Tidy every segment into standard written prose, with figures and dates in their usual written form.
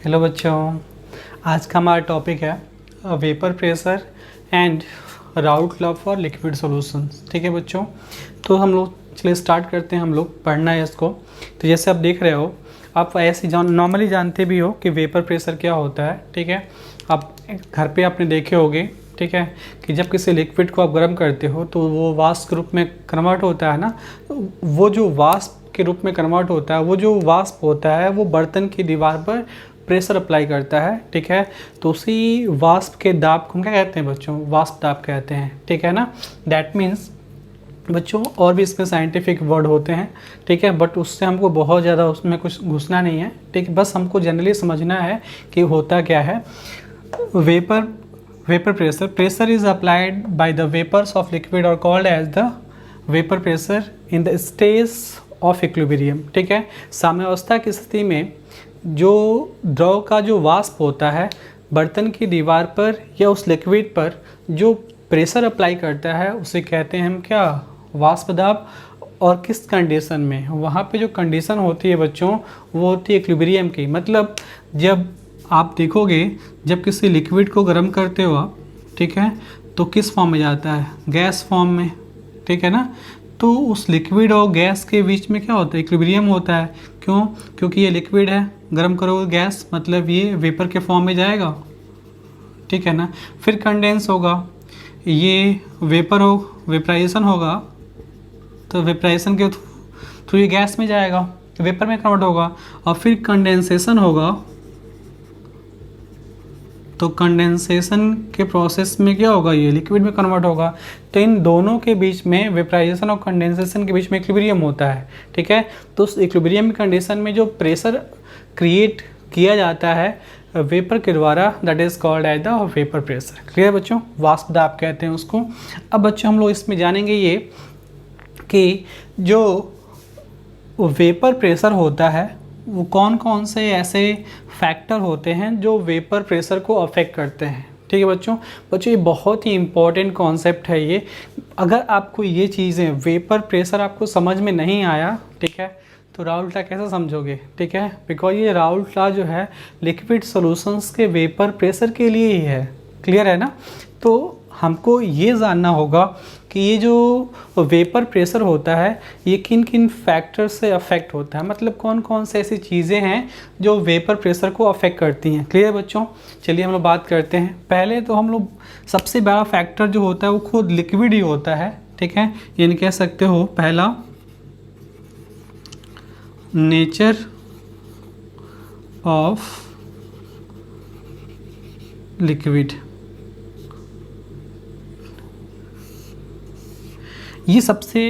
Hello बच्चों, आज का हमारा टॉपिक है vapour pressure and route law for liquid solutions. ठीक है बच्चों, तो हम लोग चलिए स्टार्ट करते हैं। हम लोग पढ़ना है इसको। तो जैसे आप देख रहे हो, आप ऐसे नॉर्मली जानते भी हो कि वेपर प्रेशर क्या होता है। ठीक है, आप घर पे आपने देखे होंगे, ठीक है, कि जब किसी लिक्विड को आप गर्म करते हो तो वो वाष्प के रूप में कन्वर्ट होता है ना। वो जो वाष्प के रूप में कन्वर्ट होता है, वो जो वाष्प होता है वो बर्तन की दीवार पर प्रेशर अप्लाई करता है। ठीक है, तो उसी वाष्प के दाब को हम क्या कहते हैं बच्चों? वाष्प दाब कहते हैं। ठीक है ना। दैट मीन्स बच्चों और भी इसमें साइंटिफिक वर्ड होते हैं, ठीक है, बट उससे हमको बहुत ज़्यादा उसमें कुछ घुसना नहीं है। ठीक है, बस हमको जनरली समझना है कि होता क्या है। Vapour pressure is applied by the vapours of liquid और called as the vapour pressure in the stage of equilibrium. ठीक है, साम्यावस्था की स्थिति में जो द्रव का जो वाष्प होता है बर्तन की दीवार पर या उस लिक्विड पर जो प्रेशर अप्लाई करता है उसे कहते हैं हम क्या? वाष्प दाब। और किस कंडीशन में? वहाँ पे जो कंडीशन होती है बच्चों वो होती है इक्विलिब्रियम की। मतलब जब आप देखोगे, जब किसी लिक्विड को गर्म करते हो आप, ठीक है, तो किस फॉर्म में जाता है? गैस फॉर्म में। ठीक है ना। तो उस लिक्विड और गैस के बीच में क्या होता है? इक्विलिब्रियम होता है। क्यों? क्योंकि ये लिक्विड है, गर्म करोगे गैस, मतलब ये वेपर के फॉर्म में जाएगा। ठीक है ना। फिर कंडेंस होगा, ये वेपर हो, वेपराइजेशन होगा, तो वेपराइजेशन के थ्रू ये गैस में जाएगा, वेपर में कन्वर्ट होगा। और फिर कंडेंसेशन होगा, तो कंडेंसेशन के प्रोसेस में क्या होगा? ये लिक्विड में कन्वर्ट होगा। तो इन दोनों के बीच में, वेपराइजेशन और कंडेंसेशन के बीच में इक्विलिब्रियम होता है। ठीक है, तो उस इक्विलिब्रियम कंडीशन में जो प्रेशर क्रिएट किया जाता है वेपर के द्वारा, that is called as the vapour pressure. Clear बच्चों? वाष्प दाब कहते हैं उसको। अब बच्चों हम लोग इसमें जानेंगे ये कि जो वेपर प्रेशर होता है वो कौन कौन से ऐसे फैक्टर होते हैं जो वेपर प्रेशर को अफेक्ट करते हैं। ठीक है बच्चों, ये बहुत ही इंपॉर्टेंट कॉन्सेप्ट है ये। अगर आपको ये चीज़ें, वेपर प्रेशर आपको समझ में नहीं आया, ठीक है, तो राउल्ट लॉ कैसे समझोगे? ठीक है, बिकॉज ये राउल्ट लॉ जो है लिक्विड सॉल्यूशंस के वेपर प्रेशर के लिए ही है। क्लियर है ना। तो हमको ये जानना होगा कि ये जो वेपर प्रेशर होता है ये किन किन फैक्टर से अफेक्ट होता है, मतलब कौन कौन से ऐसी चीज़ें हैं जो वेपर प्रेशर को अफेक्ट करती हैं। क्लियर बच्चों? चलिए हम लोग बात करते हैं। पहले तो हम लोग सबसे बड़ा फैक्टर जो होता है वो खुद लिक्विड ही होता है। ठीक है, यानी कह सकते हो पहला नेचर ऑफ लिक्विड। ये सबसे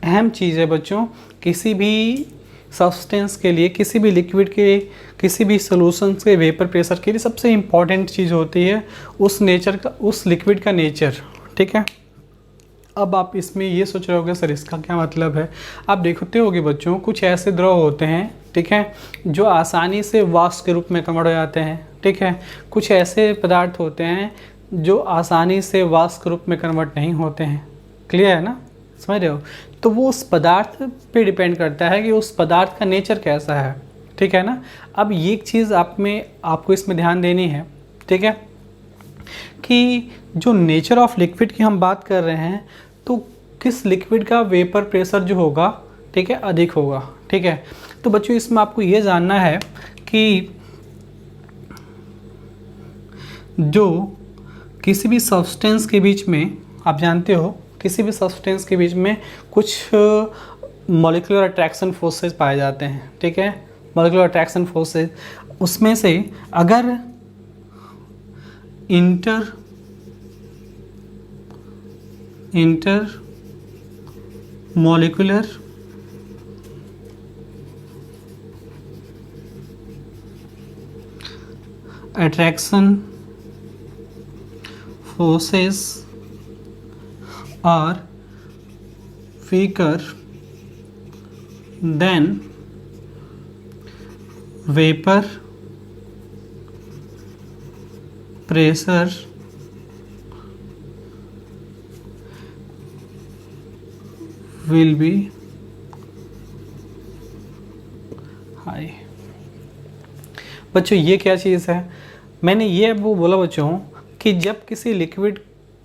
अहम चीज़ है बच्चों किसी भी सब्सटेंस के लिए, किसी भी लिक्विड के, किसी भी सॉल्यूशंस के वेपर प्रेशर के लिए सबसे इम्पॉर्टेंट चीज़ होती है उस नेचर का, उस लिक्विड का नेचर। ठीक है, अब आप इसमें ये सोच रहे होगे सर इसका क्या मतलब है। आप देखते होगे बच्चों कुछ ऐसे द्रव होते हैं, ठीक है, जो आसानी से वाष्प के रूप में कन्वर्ट हो जाते हैं। ठीक है, कुछ ऐसे पदार्थ होते हैं जो आसानी से वाष्प के रूप में कन्वर्ट नहीं होते हैं। क्लियर है ना, समझ रहे हो? तो वो उस पदार्थ पे डिपेंड करता है कि उस पदार्थ का नेचर कैसा है। ठीक है ना। अब ये चीज़ आपको इसमें ध्यान देनी है, ठीक है, कि जो नेचर ऑफ लिक्विड की हम बात कर रहे हैं तो किस लिक्विड का वेपर प्रेशर जो होगा, ठीक है, अधिक होगा। ठीक है, तो बच्चों इसमें आपको ये जानना है कि जो किसी भी सब्सटेंस के बीच में, आप जानते हो किसी भी सब्सटेंस के बीच में कुछ मॉलिक्यूलर अट्रैक्शन फोर्सेस पाए जाते हैं। ठीक है, मॉलिक्यूलर अट्रैक्शन फोर्सेस, उसमें से अगर inter molecular attraction forces are weaker than vapor pressure will be high। बच्चों ये क्या चीज़ है, मैंने ये वो बोला बच्चों कि जब किसी लिक्विड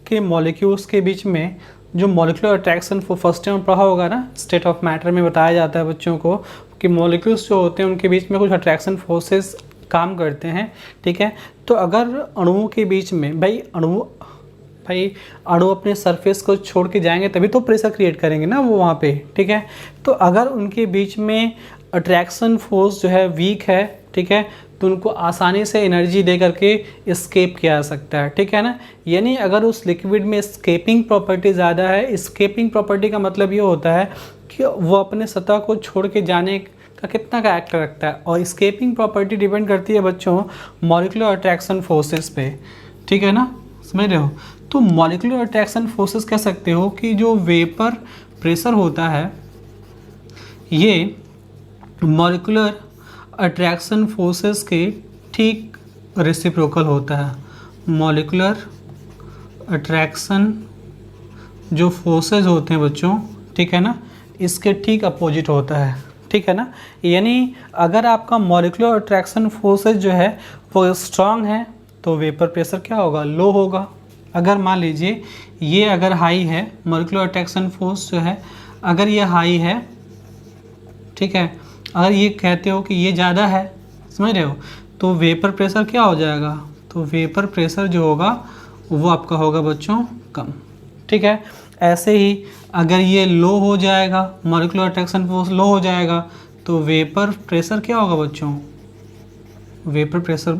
के मॉलिक्यूल्स के बीच में जो मॉलिक्यूलर अट्रैक्शन वो फर्स्ट टाइम पढ़ा होगा ना, स्टेट ऑफ मैटर में बताया जाता है बच्चों को कि मॉलिक्यूल्स जो होते हैं उनके बीच में कुछ अट्रैक्शन फोर्सेस काम करते हैं, ठीक है। तो अगर अणुओं के बीच में भाई अणु अपने सरफेस को छोड़ के जाएंगे तभी तो प्रेशर क्रिएट करेंगे ना वो वहाँ पे, ठीक है। तो अगर उनके बीच में अट्रैक्शन फोर्स जो है वीक है, ठीक है, तो उनको आसानी से एनर्जी दे करके एस्केप किया जा सकता है, ठीक है ना। यानी अगर उस लिक्विड में एस्केपिंग प्रॉपर्टी ज़्यादा है, एस्केपिंग प्रॉपर्टी का मतलब ये होता है कि वो अपने सतह को छोड़ के जाने का कितना का एक्ट रखता है, और एस्केपिंग प्रॉपर्टी डिपेंड करती है बच्चों मॉलिक्यूलर अट्रैक्शन फोर्सेस पे, ठीक है ना, समझ रहे हो। तो मॉलिक्यूलर अट्रैक्शन फोर्सेस कह सकते हो कि जो वेपर प्रेशर होता है ये मॉलिक्यूलर अट्रैक्शन फोर्सेस के ठीक रेसिप्रोकल होता है। मॉलिक्यूलर अट्रैक्शन जो फोर्सेस होते हैं बच्चों, ठीक है ना, इसके ठीक अपोजिट होता है, ठीक है ना। यानी अगर आपका मॉलिक्यूलर अट्रैक्शन फोर्सेस जो है वो स्ट्रांग है तो वेपर प्रेशर क्या होगा, लो होगा। अगर मान लीजिए ये अगर हाई है, मॉलिक्यूलर अट्रैक्शन फोर्स जो है अगर ये हाई है, ठीक है, अगर ये कहते हो कि ये ज़्यादा है, समझ रहे हो, तो वेपर प्रेशर क्या हो जाएगा, तो वेपर प्रेशर जो होगा वो आपका होगा बच्चों कम, ठीक है। ऐसे ही अगर ये लो हो जाएगा, मॉलिक्यूलर अट्रैक्शन फोर्स लो हो जाएगा, तो वेपर प्रेशर क्या होगा बच्चों, वेपर प्रेशर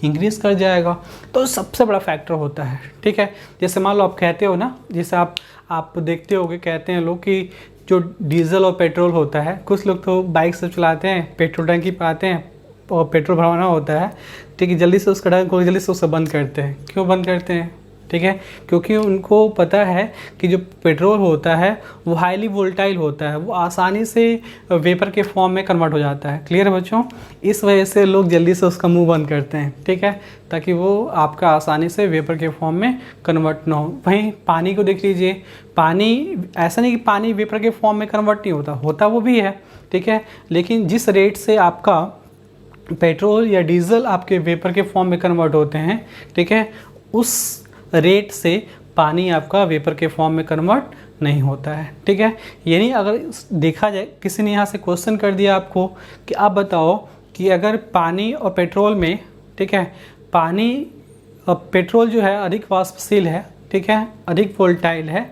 इंक्रीज कर जाएगा। तो सबसे बड़ा फैक्टर होता है, ठीक है। जैसे मान लो आप कहते हो ना, जैसे आप देखते होगे कहते हैं लोग कि जो डीजल और पेट्रोल होता है, कुछ लोग तो बाइक से चलाते हैं, पेट्रोल टंकी पे आते हैं और पेट्रोल भरवाना होता है, ठीक है, जल्दी से उसका टैंक को जल्दी से उसे बंद करते हैं। क्यों बंद करते हैं, ठीक है, क्योंकि उनको पता है कि जो पेट्रोल होता है वो हाईली वोल्टाइल होता है, वो आसानी से वेपर के फॉर्म में कन्वर्ट हो जाता है। क्लियर है बच्चों, इस वजह से लोग जल्दी से उसका मुंह बंद करते हैं, ठीक है, ताकि वो आपका आसानी से वेपर के फॉर्म में कन्वर्ट ना हो। वहीं पानी को देख लीजिए, पानी ऐसा नहीं कि पानी वेपर के फॉर्म में कन्वर्ट नहीं होता वो भी है, ठीक है, लेकिन जिस रेट से आपका पेट्रोल या डीजल आपके वेपर के फॉर्म में कन्वर्ट होते हैं, ठीक है, उस रेट से पानी आपका वेपर के फॉर्म में कन्वर्ट नहीं होता है, ठीक है। यानी अगर देखा जाए, किसी ने यहाँ से क्वेश्चन कर दिया आपको कि आप बताओ कि अगर पानी और पेट्रोल में, ठीक है, पानी और पेट्रोल जो है अधिक वाष्पशील है, ठीक है, अधिक वोल्टाइल है,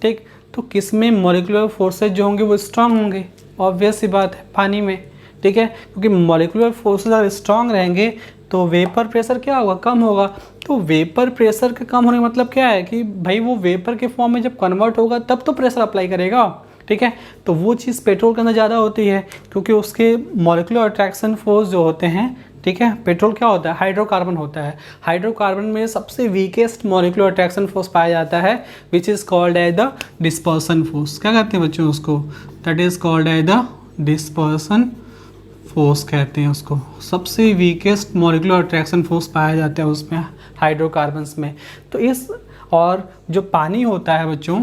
ठीक, तो किस में मॉलिक्यूलर फोर्सेज जो होंगे वो स्ट्रांग होंगे, ऑब्वियस सी बात है पानी में, ठीक है, क्योंकि मॉलिक्यूलर फोर्सेज अगर स्ट्रांग रहेंगे तो वेपर प्रेशर क्या होगा, कम होगा। तो वेपर प्रेशर का कम होने का मतलब क्या है कि भाई वो वेपर के फॉर्म में जब कन्वर्ट होगा तब तो प्रेशर अप्लाई करेगा, ठीक है। तो वो चीज़ पेट्रोल के अंदर ज़्यादा होती है क्योंकि उसके मॉलिक्यूलर अट्रैक्शन फोर्स जो होते हैं, ठीक है, पेट्रोल क्या होता है, हाइड्रोकार्बन होता है। हाइड्रोकार्बन में सबसे वीकेस्ट मॉलिक्यूलर अट्रैक्शन फोर्स पाया जाता है which is called as the dispersion force. क्या कहते हैं बच्चों उसको, that is called as the dispersion force कहते हैं उसको। सबसे वीकेस्ट मॉलिक्यूलर अट्रैक्शन फोर्स पाया जाता है उसमें, हाइड्रोकार्बन्स में। तो इस और जो पानी होता है बच्चों,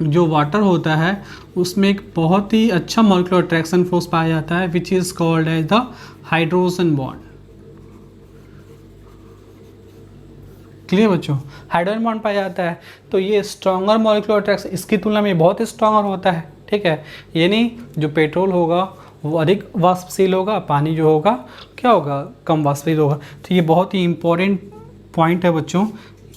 जो वाटर होता है, उसमें एक बहुत ही अच्छा मॉलिक्यूलर अट्रैक्शन फोर्स पाया जाता है which is called as the hydrogen bond. Clear बच्चों, हाइड्रोजन बॉन्ड पाया जाता है। तो ये स्ट्रॉन्गर मॉलिक्यूलर अट्रैक्शन इसकी तुलना में बहुत ही स्ट्रॉन्गर होता है, ठीक है। यानी जो पेट्रोल होगा वो अधिक वाष्पशील होगा, पानी जो होगा क्या होगा, कम वाष्पशील होगा। तो ये बहुत ही इम्पोर्टेंट पॉइंट है बच्चों,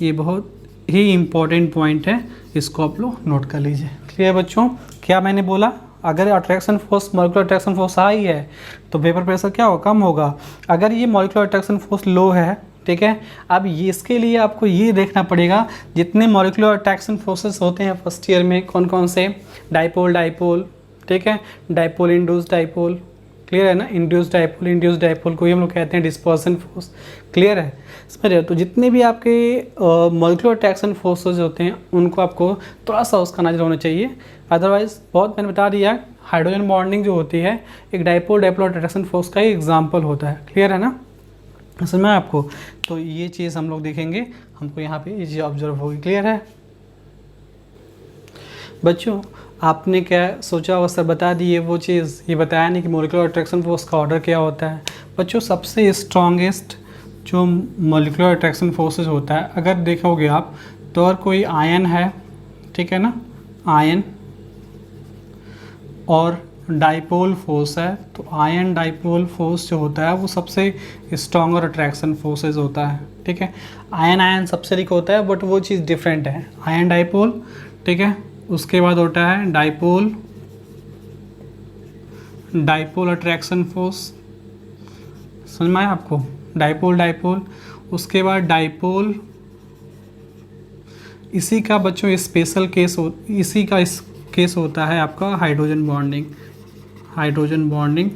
ये बहुत ही इम्पोर्टेंट पॉइंट है, इसको आप लोग नोट कर लीजिए। क्लियर बच्चों, क्या मैंने बोला, अगर attraction force molecular attraction force high है तो वेपर प्रेशर क्या होगा, कम होगा। अगर ये मॉलिक्यूलर अट्रैक्शन फोर्स लो है, ठीक है, अब ये इसके लिए आपको ये देखना पड़ेगा जितने मॉलिक्यूलर अट्रैक्शन फोर्सेस होते हैं फर्स्ट ईयर में कौन कौन से, डाइपोल, ठीक है, डाइपोल इंड्यूस्ड डाइपोल, क्लियर है ना, इंड्यूस्ड डाइपोल को ही हम लोग कहते हैं डिस्पर्सन फोर्स। क्लियर है, समझ रहे हो। तो जितने भी आपके मॉलिक्यूलर अट्रैक्शन फोर्सेस होते हैं उनको आपको थोड़ा सा उसका नजर होना चाहिए, अदरवाइज बहुत मैंने बता दिया, हाइड्रोजन बॉन्डिंग जो होती है एक डाइपोल अट्रैक्शन फोर्स का ही एग्जाम्पल होता है। क्लियर है ना, समझ में आपको। तो ये चीज़ हम लोग देखेंगे, हमको यहाँ पे ये चीज़ ऑब्जर्व होगी। क्लियर है बच्चों, आपने क्या सोचा होगा, सर बता दिए वो चीज़, ये बताया नहीं कि मॉलिक्यूलर अट्रैक्शन फोर्स का ऑर्डर क्या होता है। बच्चों सबसे स्ट्रॉन्गेस्ट जो मॉलिक्यूलर अट्रैक्शन फोर्सेस होता है, अगर देखोगे आप तो अगर कोई आयन है, ठीक है ना, आयन और डाइपोल फोर्स है, तो आयन डाइपोल फोर्स जो होता है वो सबसे स्ट्रॉन्गर अट्रैक्शन फोर्सेस होता है, ठीक है। आयन आयन सबसे अधिक होता है, बट वो चीज़ डिफरेंट है, आयन डाइपोल, ठीक है। उसके बाद होता है डाइपोल, डाइपोल अट्रैक्शन फोर्स, समझ में आया आपको, डाइपोल डाइपोल। उसके बाद डाइपोल, इसी का बच्चों स्पेशल केस इसी का इस केस होता है आपका हाइड्रोजन बॉन्डिंग, हाइड्रोजन बॉन्डिंग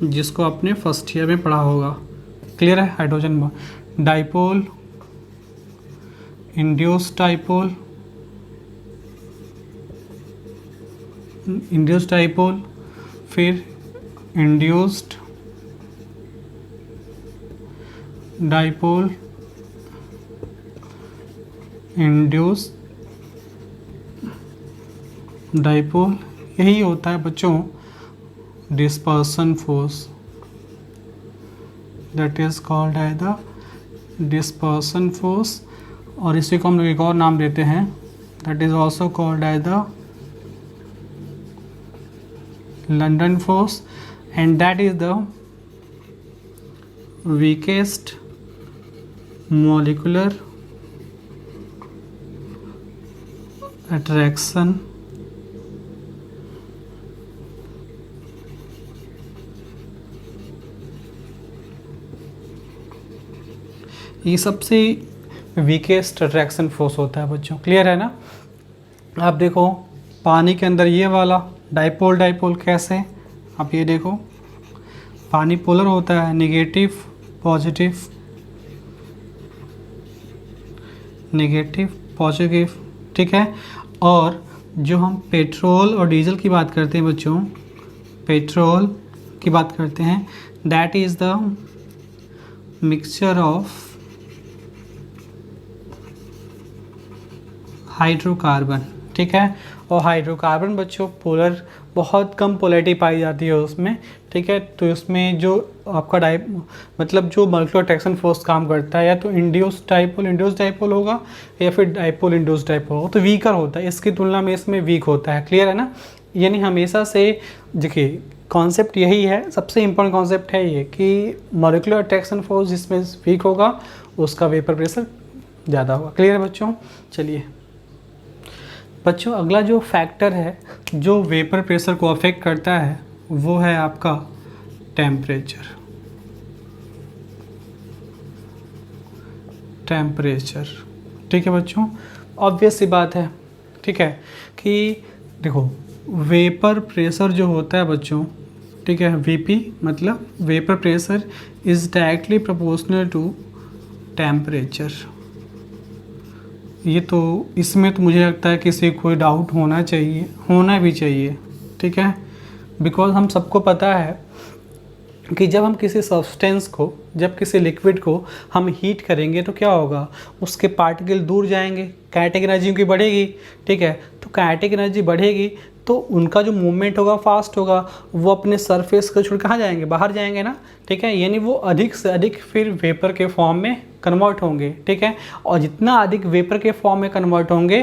जिसको आपने फर्स्ट ईयर में पढ़ा होगा, क्लियर है। Hydrogen dipole, induced dipole, induced dipole, फिर इंड्यूस्ड डाइपोल, इंड्यूस्ड डाइपोल, यही होता है बच्चों dispersion force, that is called as the dispersion force. और इसी को हम लोग एक और नाम देते हैं, that is also called as the London force, and that is the weakest molecular attraction ये सबसे वीकेस्ट अट्रैक्शन फोर्स होता है बच्चों, क्लियर है ना। आप देखो पानी के अंदर ये वाला डाइपोल, डाइपोल कैसे, आप ये देखो पानी पोलर होता है, नेगेटिव पॉजिटिव, नेगेटिव पॉजिटिव, ठीक है। और जो हम पेट्रोल और डीजल की बात करते हैं बच्चों, पेट्रोल की बात करते हैं, that is the mixture of hydrocarbon, ठीक है। और हाइड्रोकार्बन बच्चों पोलर, बहुत कम पोलैरिटी पाई जाती है उसमें, ठीक है। तो उसमें जो आपका मतलब जो मॉलिक्यूलर अट्रैक्शन फोर्स काम करता है, या तो इंड्यूस्ड डाइपोल होगा, या फिर डाइपोल इंड्यूस्ड डाइपोल होगा, तो वीकर होता है, इसकी तुलना में इसमें वीक होता है, क्लियर है ना। यानी हमेशा से देखिए कॉन्सेप्ट यही है, सबसे इंपॉर्टेंट कॉन्सेप्ट है ये कि मॉलिक्यूलर अट्रैक्शन फोर्स जिसमें वीक होगा उसका वेपर प्रेशर ज़्यादा होगा, क्लियर है बच्चों। चलिए बच्चों अगला जो फैक्टर है जो वेपर प्रेशर को अफेक्ट करता है वो है आपका टेम्परेचर, टेम्परेचर, ठीक है बच्चों। ऑब्वियस सी बात है, ठीक है, कि देखो वेपर प्रेशर जो होता है बच्चों, ठीक है, वीपी मतलब vapour pressure is directly proportional to temperature. ये तो इसमें तो मुझे लगता है किसी कोई डाउट होना चाहिए, होना भी चाहिए, ठीक है। बिकॉज हम सबको पता है कि जब हम किसी सब्सटेंस को, जब किसी लिक्विड को हम हीट करेंगे तो क्या होगा, उसके पार्टिकल दूर जाएंगे, काइनेटिक एनर्जी उनकी बढ़ेगी, ठीक है। तो काइनेटिक एनर्जी बढ़ेगी तो उनका जो मूवमेंट होगा फास्ट होगा, वो अपने सरफेस को छोड़ कहाँ जाएंगे, बाहर जाएंगे ना, ठीक है। यानी वो अधिक से अधिक फिर वेपर के फॉर्म में कन्वर्ट होंगे, ठीक है। और जितना अधिक वेपर के फॉर्म में कन्वर्ट होंगे,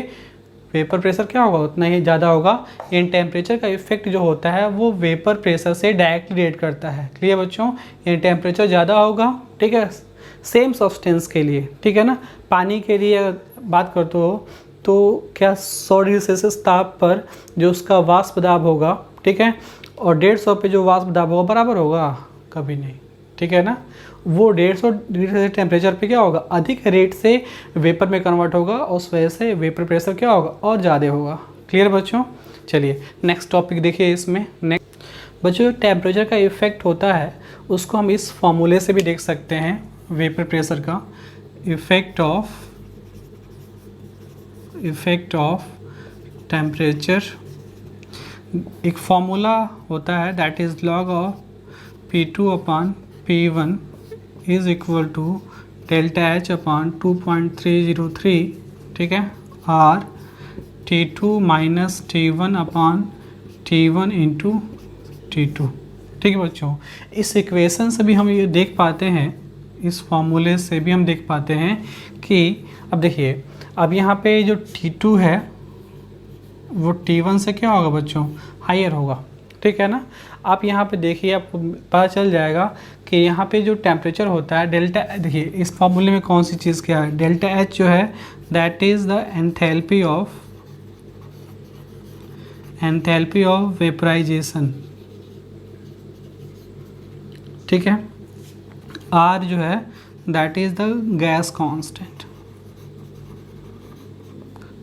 वेपर प्रेशर क्या होगा उतना ही ज़्यादा होगा। इन टेम्परेचर का इफेक्ट जो होता है वो वेपर प्रेशर से डायरेक्टली रिलेट करता है, क्लियर बच्चों। इन टेम्परेचर ज़्यादा होगा, ठीक है, सेम सब्सटेंस के लिए, ठीक है ना। पानी के लिए अगर बात करते हो तो क्या 100 डिग्री सेल्सियस ताप पर जो उसका वाष्प दाब होगा, ठीक है, और 150 पे जो वाष्प दाब होगा बराबर होगा, कभी नहीं, ठीक है ना। वो 150 डिग्री सेल्सियस टेम्परेचर पे क्या होगा, अधिक रेट से वेपर में कन्वर्ट होगा, और उस वजह से वेपर प्रेशर क्या होगा, और ज़्यादा होगा, क्लियर बच्चों। चलिए नेक्स्ट टॉपिक देखिए इसमें। नेक्स्ट बच्चों टेम्परेचर का इफेक्ट होता है उसको हम इस फॉर्मूले से भी देख सकते हैं, वेपर प्रेशर का इफेक्ट ऑफ टेम्परेचर। एक फॉर्मूला होता है that is log of P2 upon P1 is equal to delta H upon 2.303, ठीक है, और T2 minus T1 upon T1 into T2, ठीक ठीक है बच्चों, इस इक्वेशन से भी हम ये देख पाते हैं, इस फॉर्मूले से भी हम देख पाते हैं कि अब देखिए, अब यहाँ पे जो T2 है वो T1 से क्या होगा बच्चों, हायर होगा, ठीक है ना। आप यहाँ पे देखिए, आपको पता चल जाएगा कि यहाँ पे जो टेम्परेचर होता है डेल्टा, देखिए इस फॉर्मूले में कौन सी चीज़ क्या है, डेल्टा H जो है that is the enthalpy of vaporisation, ठीक है। R जो है that is the gas constant,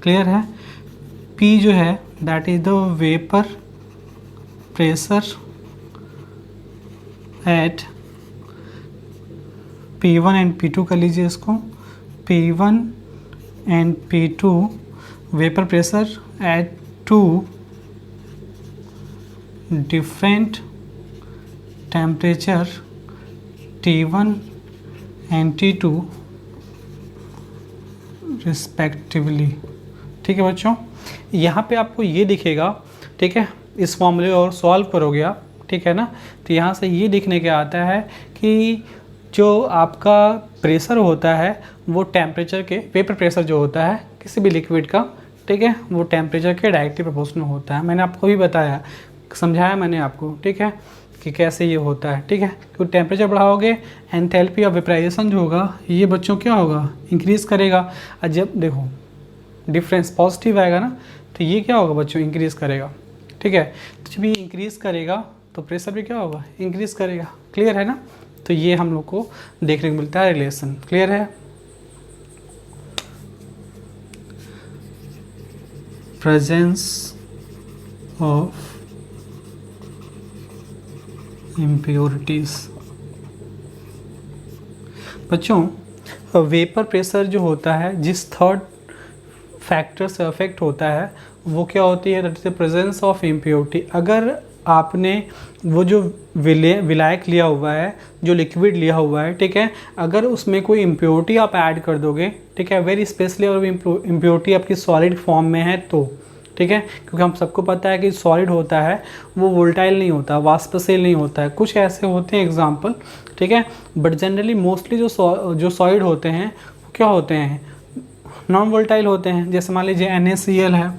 clear है। P जो है that is the vapour pressure at P1 and P2 कर लीजिए इसको, P1 and P2 vapour pressure at 2 different temperature T1 and T2 respectively, ठीक है बच्चों। यहाँ पे आपको ये दिखेगा, ठीक है, इस फॉर्मूले और सॉल्व करोगे आप, ठीक है ना। तो यहाँ से ये दिखने के आता है कि जो आपका प्रेशर होता है वो टेम्परेचर के, वेपर प्रेशर जो होता है किसी भी लिक्विड का, ठीक है, वो टेम्परेचर के डायरेक्टली प्रोपोर्शनल होता है। मैंने आपको भी बताया, समझाया मैंने आपको, ठीक है, कि कैसे ये होता है, ठीक है। क्योंकि टेम्परेचर बढ़ाओगे एंथैल्पी ऑफ वेपराइजेशन जो होगा ये बच्चों क्या होगा, इंक्रीज़ करेगा। और जब देखो डिफरेंस पॉजिटिव आएगा ना, तो ये क्या होगा बच्चों, इंक्रीज़ करेगा, ठीक है। तो जब ये इंक्रीज़ करेगा तो प्रेशर भी क्या होगा, इंक्रीज़ करेगा, क्लियर है ना। तो ये हम लोग को देखने को मिलता है रिलेशन, क्लियर है। प्रेजेंस ऑफ इम्प्योरिटीज़, बच्चों वेपर प्रेशर जो होता है जिस थर्ड फैक्टर से अफेक्ट होता है वो क्या होती है, that is the presence of impurity. अगर आपने वो जो विलायक लिया हुआ है, जो लिक्विड लिया हुआ है, ठीक है, अगर उसमें कोई इम्प्योरिटी आप ऐड कर दोगे, ठीक है, वेरी स्पेशली अगर इम्प्योरिटी आपकी सॉलिड फॉर्म में है तो, ठीक है, क्योंकि हम सबको पता है कि सॉलिड होता है वो वोल्टाइल नहीं होता, वाष्पशील नहीं होता है, कुछ ऐसे होते हैं एग्जाम्पल, ठीक है, बट जनरली मोस्टली जो सॉलिड होते हैं वो क्या होते हैं, नॉन वोल्टाइल होते हैं। जैसे मान लीजिए NaCl है,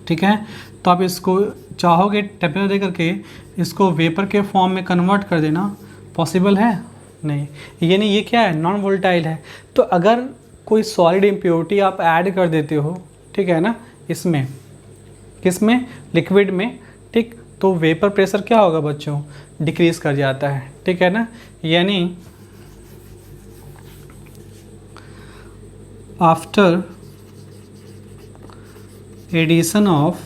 ठीक है, तो आप इसको चाहोगे टेम्परेचर दे करके इसको वेपर के फॉर्म में कन्वर्ट कर देना, पॉसिबल है नहीं, ये नहीं, ये क्या है, नॉन वोल्टाइल है। तो अगर कोई सॉलिड इम्प्योरिटी आप ऐड कर देते हो, ठीक है ना, इसमें किसमें, लिक्विड में, ठीक, तो वेपर प्रेशर क्या होगा बच्चों, डिक्रीज कर जाता है, ठीक है ना। यानी after addition of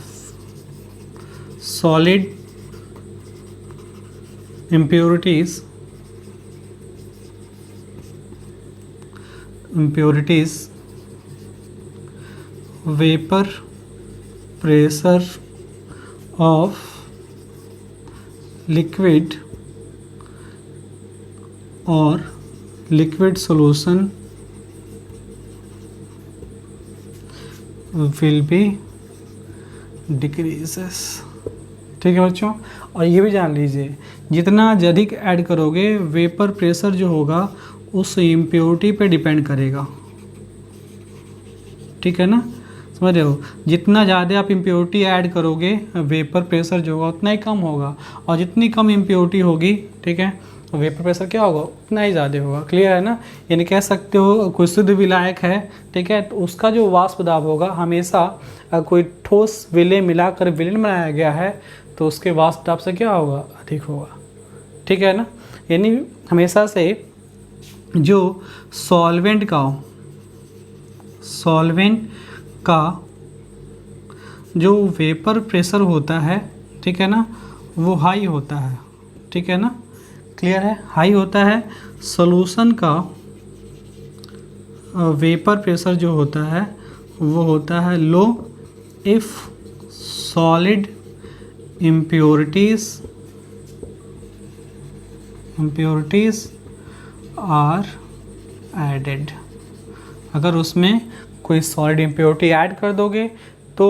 solid impurities vapor pressure of liquid or liquid solution will be decreases, ठीक है बच्चों। और ये भी जान लीजिए, जितना अधिक ऐड करोगे वेपर प्रेशर जो होगा उस इम्प्योरिटी पे डिपेंड करेगा, ठीक है ना, समझ रहे हो। जितना ज़्यादा आप इम्प्योरिटी ऐड करोगे वेपर प्रेशर जो होगा उतना ही कम होगा, और जितनी कम इम्प्योरिटी होगी, ठीक है, वेपर प्रेशर क्या होगा, उतना ही ज़्यादा होगा, क्लियर है ना। यानी कह सकते हो कोई शुद्ध विलायक है, ठीक है, तो उसका जो वाष्प दाब होगा हमेशा, कोई ठोस विलय मिलाकर विलयन बनाया गया है तो उसके वाष्प दाब से क्या होगा, अधिक होगा, ठीक है ना। यानी हमेशा से जो सॉल्वेंट का जो वेपर प्रेशर होता है, ठीक है ना, वो हाई होता है, ठीक है ना, क्लियर है, हाई होता है। सॉल्यूशन का वेपर प्रेशर जो होता है वो होता है low if solid impurities are added. अगर उसमें कोई सॉलिड इम्प्योरिटी ऐड कर दोगे तो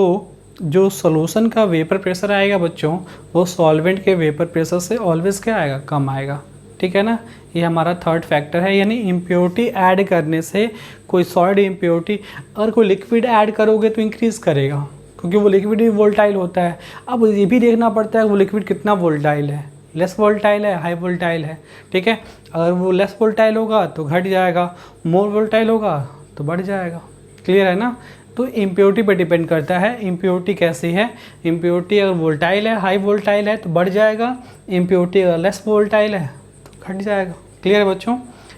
जो सॉल्यूशन का वेपर प्रेशर आएगा बच्चों, वो सॉल्वेंट के वेपर प्रेशर से ऑलवेज क्या आएगा, कम आएगा। ठीक है ना, ये हमारा थर्ड फैक्टर है। यानी इम्प्योरिटी ऐड करने से, कोई सॉलिड इम्प्योरिटी अगर कोई लिक्विड ऐड करोगे तो इंक्रीज़ करेगा, क्योंकि वो लिक्विड भी वोल्टाइल होता है। अब ये भी देखना पड़ता है वो लिक्विड कितना वोल्टाइल है, लेस वोल्टाइल है, हाई वोल्टाइल है। ठीक है, अगर वो लेस वोल्टाइल होगा तो घट जाएगा, मोर वोल्टाइल होगा तो बढ़ जाएगा। क्लियर है ना। तो इम्प्योरिटी पर डिपेंड करता है, इम्प्योरिटी कैसी है। इम्प्योरिटी अगर वोल्टाइल है, हाई वोल्टाइल है तो बढ़ जाएगा, इम्प्योरिटी अगर लेस वोल्टाइल है तो घट जाएगा। क्लियर है बच्चों,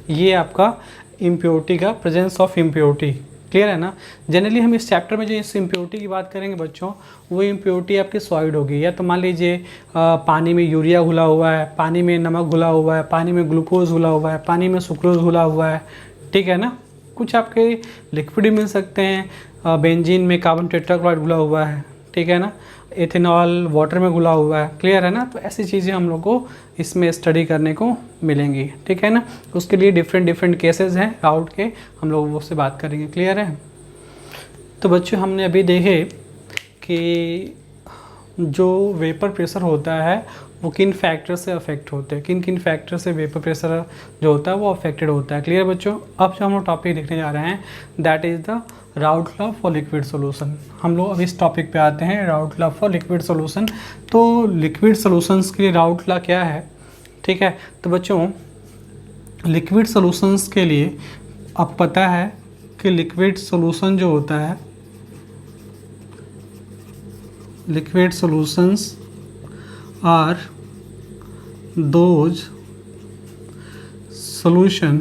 ये आपका इम्प्योरिटी का प्रेजेंस ऑफ इम्प्योरिटी। क्लियर है ना। जनरली हम इस चैप्टर में जो इस इम्प्योरिटी की बात करेंगे बच्चों, वो इम्प्योरिटी आपकी सॉलिड होगी। या तो मान लीजिए पानी में यूरिया घुला हुआ है, पानी में नमक घुला हुआ है, पानी में ग्लूकोज घुला हुआ है, पानी में सुक्रोज घुला हुआ है। ठीक है ना। कुछ आपके लिक्विड भी मिल सकते हैं, बेंजीन में कार्बन टेट्राक्लोराइड घुला हुआ है। ठीक है ना, एथेनॉल वाटर में घुला हुआ है। क्लियर है ना। तो ऐसी चीज़ें हम लोग को इसमें स्टडी करने को मिलेंगी। ठीक है ना। उसके लिए डिफरेंट केसेस हैं राउट के, हम लोग वो से बात करेंगे। क्लियर है। तो बच्चों हमने अभी देखे कि जो वेपर प्रेशर होता है वो किन फैक्टर से अफेक्ट होते हैं, किन किन फैक्टर से वेपर प्रेशर जो होता है वो अफेक्टेड होता है। क्लियर बच्चों। अब जो हम लोग टॉपिक देखने जा रहे हैं that is the route law for liquid solution. हम लोग अब इस टॉपिक पे आते हैं, Raoult law for liquid solution. तो लिक्विड सॉल्यूशंस के लिए राउट लॉ क्या है। ठीक है। तो बच्चों लिक्विड सॉल्यूशंस के लिए अब पता है कि लिक्विड सॉल्यूशन जो होता है, liquid solutions are those solution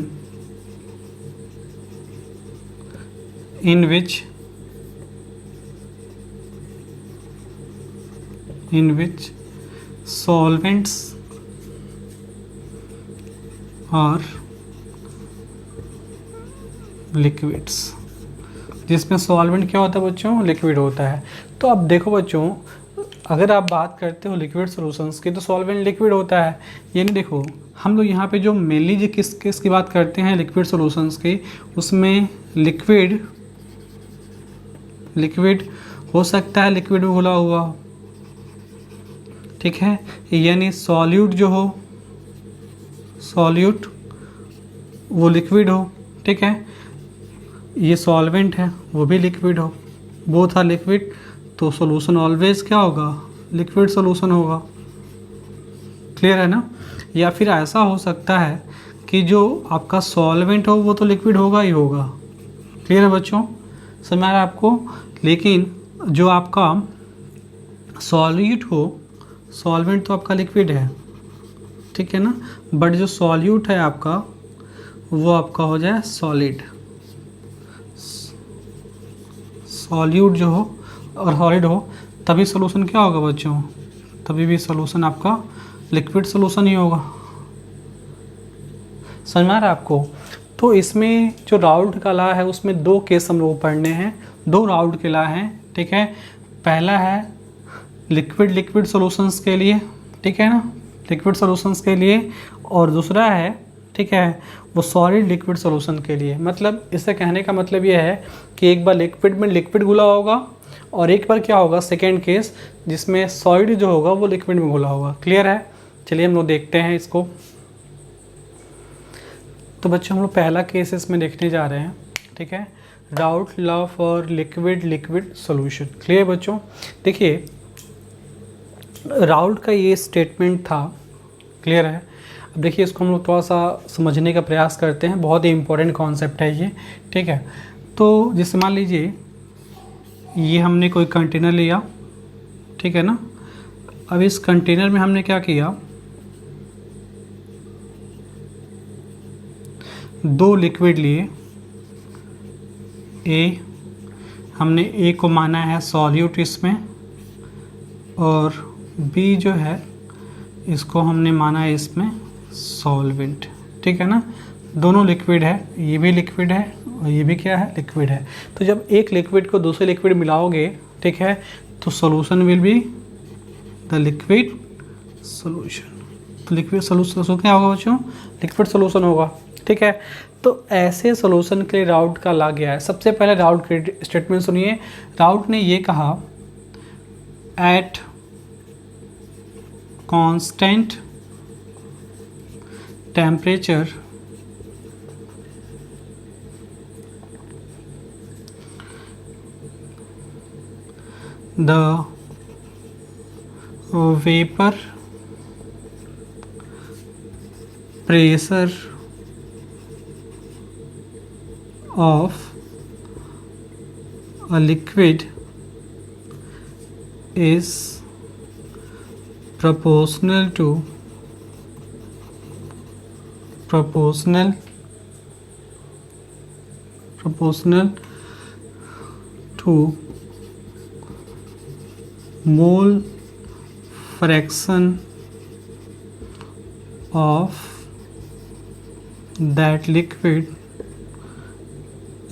in which solvents are liquids। जिसमें सॉल्वेंट क्या होता है बच्चों, लिक्विड होता है। तो अब देखो बच्चों, अगर आप बात करते हो लिक्विड सॉल्यूशंस की तो सॉल्वेंट लिक्विड होता है। यानी देखो हम लोग यहाँ पे जो मेनली जो किस की बात करते हैं लिक्विड सॉल्यूशंस की, उसमें लिक्विड हो सकता है, लिक्विड में घुला हुआ। ठीक है। यानी सॉल्यूट जो हो, सॉल्यूट वो लिक्विड हो। ठीक है। ये सॉल्वेंट है वो भी लिक्विड हो, बोथ आर लिक्विड। तो सॉल्यूशन ऑलवेज क्या होगा, लिक्विड सॉल्यूशन होगा। क्लियर है ना। या फिर ऐसा हो सकता है कि जो आपका सॉल्वेंट हो वो तो लिक्विड होगा ही होगा। क्लियर है बच्चों, समझ आ रहा है आपको। लेकिन जो आपका सॉल्यूट हो, सॉल्वेंट तो आपका लिक्विड है। ठीक है ना। बट जो सॉल्यूट है आपका वो आपका हो जाए सॉलिड। सॉल्यूट जो हो और सॉलिड हो तभी सोल्यूशन क्या होगा बच्चों, तभी भी सोल्यूशन आपका लिक्विड सोल्यूशन ही होगा। समझ में आ रहा है आपको। तो इसमें जो राउट का लॉ है उसमें दो केस हम लोग पढ़ने हैं, दो राउट के लॉ हैं। ठीक है। पहला है लिक्विड सॉल्यूशंस के लिए। ठीक है ना, लिक्विड सॉल्यूशंस के लिए। और दूसरा है, ठीक है, वो सॉलिड लिक्विड सॉल्यूशन के लिए। मतलब इससे कहने का मतलब ये है कि एक बार लिक्विड में लिक्विड घुला होगा और एक बार क्या होगा, सेकेंड केस, जिसमें सॉलिड जो होगा वो लिक्विड में घुला होगा। क्लियर है। चलिए हम लोग देखते हैं इसको। तो बच्चों हम लोग पहला केस इसमें देखने जा रहे हैं। ठीक है, Raoult law for liquid solution. Clear बच्चों। देखिए राउट का ये स्टेटमेंट था। क्लियर है। अब देखिए इसको हम लोग थोड़ा सा समझने का प्रयास करते हैं, बहुत ही इंपॉर्टेंट कॉन्सेप्ट है ये। ठीक है। तो जैसे मान लीजिए ये हमने कोई कंटेनर लिया। ठीक है ना। अब इस कंटेनर में हमने क्या किया, दो लिक्विड लिए। ए हमने ए को माना है सॉल्यूट इसमें, और बी जो है इसको हमने माना है इसमें सॉल्वेंट। ठीक है ना। दोनों लिक्विड है, ये भी लिक्विड है और ये भी क्या है, लिक्विड है। तो जब एक लिक्विड को दूसरे लिक्विड मिलाओगे, ठीक है, तो solution will be the liquid solution. तो लिक्विड सॉल्यूशन क्या होगा बच्चों, लिक्विड सॉल्यूशन होगा। ठीक है। तो ऐसे सॉल्यूशन के लिए राउट का लॉ गया है। सबसे पहले राउट के स्टेटमेंट सुनिए। राउट ने ये कहा at constant temperature the vapor pressure of a liquid is proportional to mole fraction of that liquid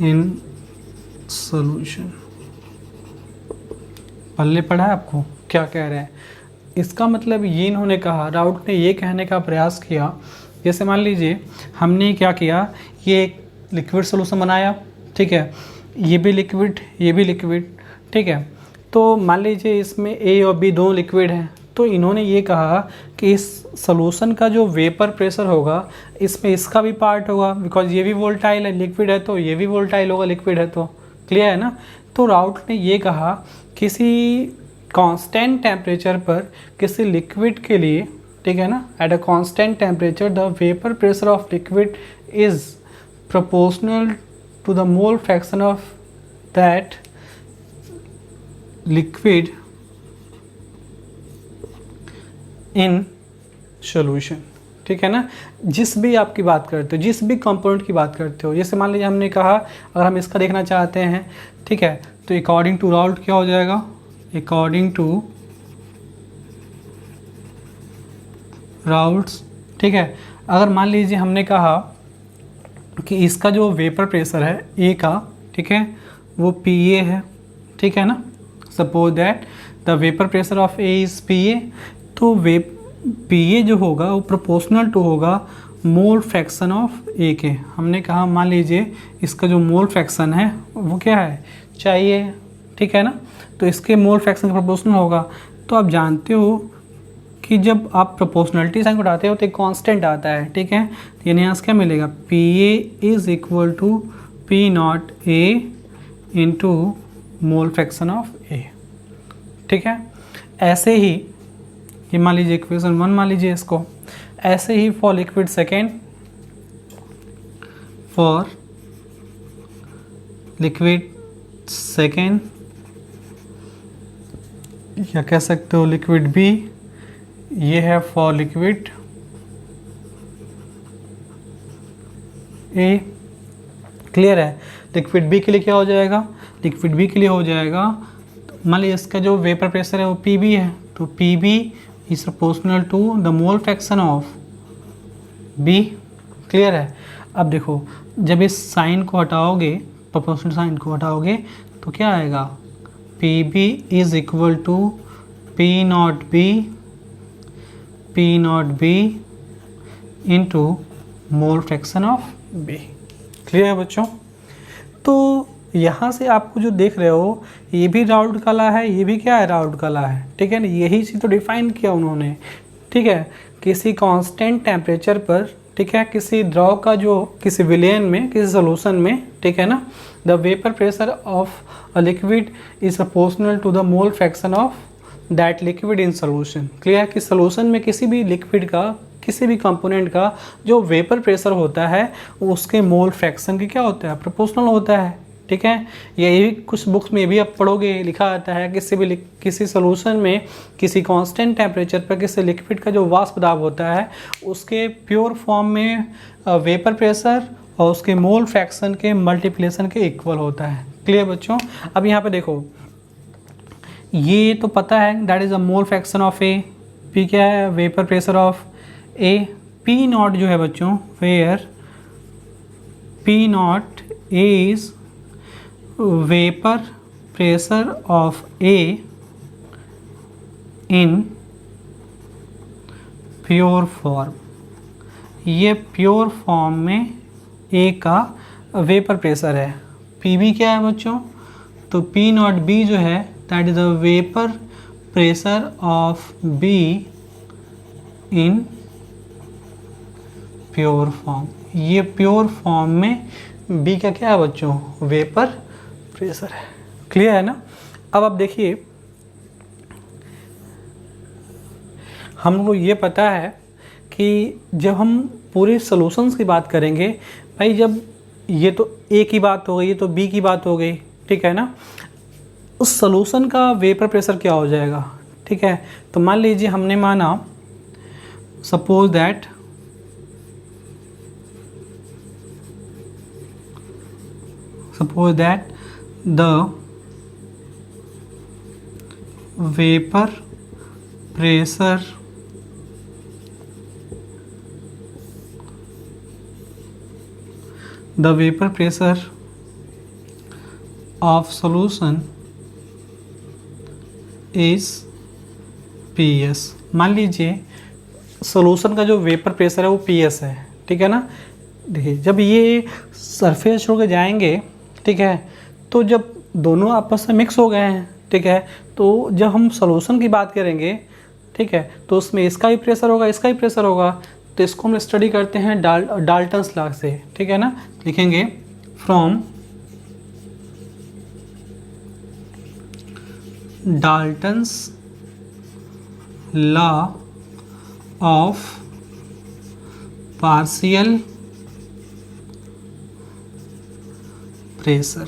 in solution। पल्ले पढ़ा है आपको क्या कह रहे हैं? इसका मतलब ये इन्होंने कहा, राउट ने ये कहने का प्रयास किया, जैसे मान लीजिए हमने क्या किया, ये एक लिक्विड सोल्यूशन बनाया, ठीक है, ये भी लिक्विड, ये भी लिक्विड, ठीक है। तो मान लीजिए इसमें ए और बी दोनों लिक्विड हैं, तो इन्होंने ये कहा कि इस सोल्यूशन का जो वेपर प्रेशर होगा इसमें इसका भी पार्ट होगा, बिकॉज ये भी वोल्टाइल है, लिक्विड है तो ये भी वोल्टाइल होगा, लिक्विड है तो। क्लियर है ना? तो राउट ने ये कहा किसी कांस्टेंट टेम्परेचर पर किसी लिक्विड के लिए, ठीक है ना, at a constant temperature the vapour pressure of liquid is proportional to the mole fraction of that liquid in solution. ठीक है ना? जिस भी आपकी बात करते हो, जिस भी कंपोनेंट की बात करते हो, जैसे मान लीजिए हमने कहा अगर हम इसका देखना चाहते हैं, ठीक है, तो अकॉर्डिंग टू राउट क्या हो जाएगा, अकॉर्डिंग टू राउट्स, ठीक है। अगर मान लीजिए हमने कहा कि इसका जो वेपर प्रेशर है ए का, ठीक है, वो पी ए है, ठीक है ना, suppose that the vapour pressure of A is P A, तो पी ए जो होगा वो प्रोपोर्शनल टू होगा मोल फ्रैक्शन ऑफ ए के। हमने कहा मान लीजिए इसका जो मोल फ्रैक्शन है वो क्या है, चाहिए, ठीक है ना, तो इसके मोल फ्रैक्शन का प्रोपोर्शनल होगा। तो आप जानते हो कि जब आप प्रोपोर्शनलिटी साइन उठाते हो तो एक कांस्टेंट आता है, ठीक है, तो यानी यहाँ से क्या मिलेगा, P A is equal to P not A into mole fraction of A. ठीक है, ऐसे ही ये मान लीजिए इक्वेशन 1 मान लीजिए इसको, ऐसे ही for liquid second, for liquid second, या कह सकते हो लिक्विड बी, ये है फॉर लिक्विड ए। क्लियर है? लिक्विड बी के लिए क्या हो जाएगा, लिक्विड बी के लिए हो जाएगा, मान लीजिए इसका जो वेपर प्रेशर है वो पी बी है, तो P B is proportional to the mole fraction of B. Clear है? अब देखो जब इस साइन को हटाओगे, प्रोपोर्शनल साइन को हटाओगे, तो क्या आएगा, P B is equal to P not B into mole fraction of B. Clear है बच्चों? तो यहाँ से आपको जो देख रहे हो ये भी राउट कला है, ये भी क्या है, राउट कला है। ठीक है ना, यही चीज़ तो डिफाइन किया उन्होंने। ठीक है, किसी कांस्टेंट टेम्परेचर पर, ठीक है, किसी द्रव का जो किसी विलयन में, किसी सोल्यूशन में, ठीक है ना, the vapour pressure of a liquid is proportional to the mole fraction of that liquid in solution. Clear? कि सोल्यूशन में किसी भी लिक्विड का, किसी भी कंपोनेंट का जो वेपर प्रेशर होता है उसके मोल फ्रैक्शन की क्या होता है, प्रोपोर्शनल होता है। ठीक है, ये कुछ बुक्स में भी आप पढ़ोगे, लिखा आता है किसी सोल्यूशन में किसी कांस्टेंट टेम्परेचर पर किसी लिक्विड का जो वाष्प दाब होता है उसके प्योर फॉर्म में वेपर प्रेशर और उसके मोल फ्रैक्शन के मल्टीप्लिकेशन के इक्वल होता है। क्लियर बच्चों? अब यहाँ पे देखो, ये तो पता है that is a mole fraction of A, P क्या है, vapour pressure of A, P not जो है बच्चों, where P not is vapour pressure of A in pure form. ये प्योर फॉर्म में ए का वेपर प्रेशर है। पी बी क्या है बच्चों, तो पी नॉट बी जो है that is the vapour pressure of B in pure form. ये प्योर फॉर्म में बी का क्या है बच्चों, वेपर प्रेशर है। क्लियर है ना। अब आप देखिए, हमको ये पता है कि जब हम पूरे सॉल्यूशंस की बात करेंगे भाई, जब ये तो ए की बात हो गई, ये तो बी की बात हो गई, ठीक है ना, उस सॉल्यूशन का वेपर प्रेशर क्या हो जाएगा, ठीक है। तो मान लीजिए हमने माना, suppose that the vapor pressure of solution is PS। मान लीजिए सॉल्यूशन का जो वेपर प्रेशर है वो PS है, ठीक है ना। देखिए जब ये सरफेस छोड़ के जाएंगे, ठीक है, तो जब दोनों आपस में मिक्स हो गए हैं, ठीक है, तो जब हम सॉल्यूशन की बात करेंगे, ठीक है, तो उसमें इसका भी प्रेशर होगा, इसका भी प्रेशर होगा। तो इसको हम स्टडी करते हैं डाल्टन्स लॉ से, ठीक है ना। लिखेंगे from Dalton's law of partial pressure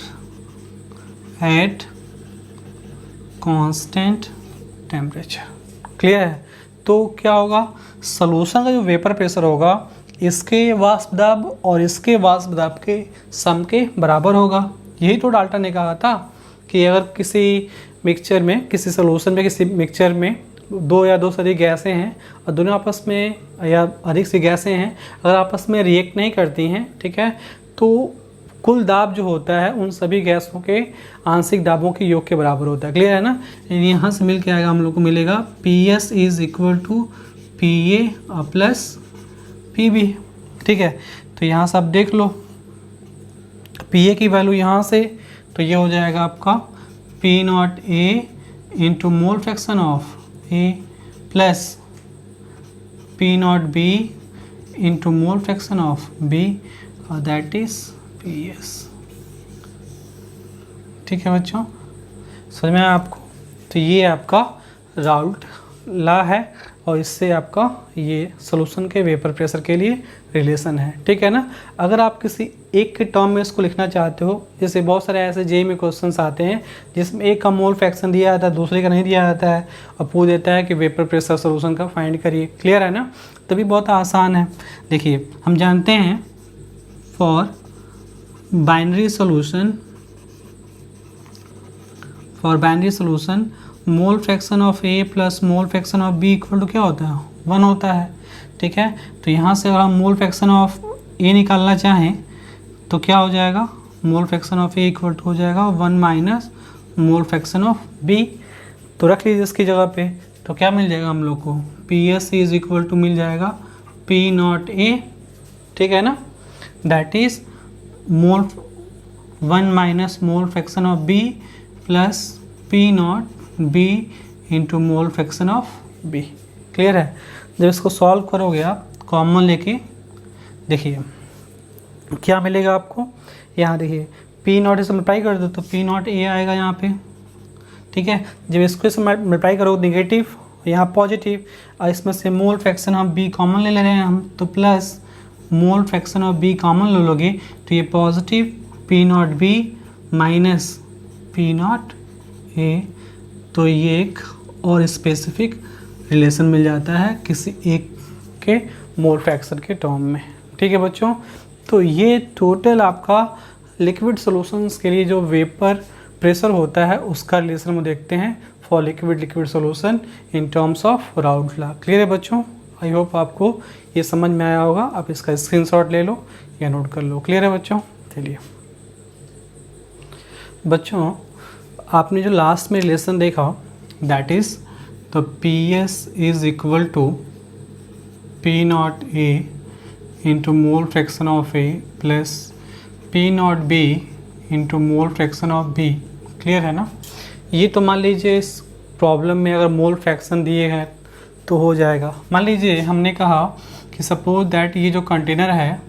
at constant temperature. Clear है। तो क्या होगा, सॉल्यूशन का जो वेपर प्रेशर होगा इसके वाष्प दाब और इसके वाष्प दाब के सम के बराबर होगा। यही तो डाल्टन ने कहा था कि अगर किसी मिक्सचर में, किसी सॉल्यूशन में, किसी मिक्सचर में दो या दो से अधिक गैसें हैं और दोनों आपस में या अधिक सी गैसें हैं, अगर आपस में रिएक्ट नहीं करती हैं, ठीक है, तो कुल दाब जो होता है उन सभी गैसों के आंशिक दाबों के योग के बराबर होता है। क्लियर है ना। यहाँ से मिल के आएगा, हम लोग को मिलेगा PS is equal to PA plus PB, ठीक है। तो यहाँ से आप देख लो PA की वैल्यू यहाँ से, तो ये हो जाएगा आपका P0A into mole fraction of A plus P0B into mole fraction of B, और दैट इज PS। ठीक है बच्चों, समझ में आया आपको। तो ये आपका राउल्ट लॉ है और इससे आपका ये सॉल्यूशन के वेपर प्रेशर के लिए रिलेशन है, ठीक है ना। अगर आप किसी एक के टर्म में इसको लिखना चाहते हो, जैसे बहुत सारे ऐसे जेईई में क्वेश्चंस आते हैं जिसमें एक का मोल फ्रैक्शन दिया जाता है, दूसरे का नहीं दिया जाता है, और पूछ देता है कि वेपर प्रेशर सॉल्यूशन का फाइंड करिए। क्लियर है ना। तभी बहुत आसान है। देखिए हम जानते हैं for binary solution mole fraction of A plus mole fraction of B equal to क्या होता है, 1 होता है, ठीक है। तो यहाँ से अगर हम मोल फ्रैक्शन ऑफ A निकालना चाहें तो क्या हो जाएगा, mole fraction of A equal to हो जाएगा 1 minus mole fraction of B। तो रख लीजिए इसकी जगह पे, तो क्या मिल जाएगा हम लोग को, PS इज इक्वल टू मिल जाएगा P0A, ठीक है ना, that is mole 1 minus mole fraction of B plus P0B into mole fraction of B। Clear है। जब इसको सॉल्व करोगे आप कॉमन लेके, देखिए क्या मिलेगा आपको, यहाँ देखिए P0 से मल्टीप्लाई कर दो तो P0A आएगा यहाँ पे, ठीक है। जब इसको से मल्टीप्लाई करोगे नेगेटिव, यहाँ पॉजिटिव, और इसमें से मोल फ्रैक्शन ऑफ B कॉमन ले रहे हैं हम, तो plus mole fraction of B common ले लोगे तो ये पॉजिटिव P0B माइनस P0A, तो ये एक और स्पेसिफिक रिलेशन मिल जाता है किसी एक के मोल फ्रैक्शन के टर्म में। ठीक है बच्चों, तो ये टोटल आपका लिक्विड सॉल्यूशंस के लिए जो वेपर प्रेशर होता है उसका रिलेशन में देखते हैं for liquid solution in terms of Raoult law. Clear है बच्चों, आई होप आपको ये समझ में आया होगा। आप इसका स्क्रीनशॉट ले लो या नोट कर लो। क्लियर है बच्चों। चलिए बच्चों, आपने जो लास्ट में रिलेशन देखा दैट इज तो PS is equal to P0A into mole fraction of A plus P0B into mole fraction of B। Clear है ना। ये तो मान लीजिए प्रॉब्लम में अगर मोल फ्रैक्शन दिए हैं तो हो जाएगा। मान लीजिए हमने कहा कि सपोज दैट ये जो कंटेनर है,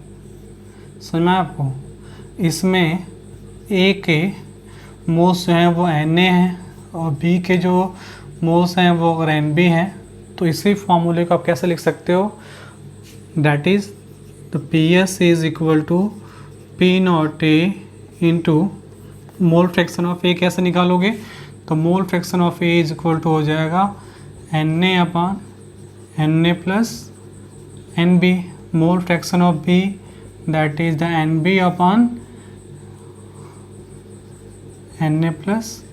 समझ में आपको, इसमें ए के मोल्स जो हैं वो Na हैं और बी के जो मोल्स हैं वो अगर Nb हैं, तो इसी फॉर्मूले को आप कैसे लिख सकते हो, that is the PS is equal to P0A into mole fraction of A. कैसे निकालोगे, तो mole fraction of A is equal to हो जाएगा Na upon Na plus Nb, mole fraction of B that is the Nb upon Na plus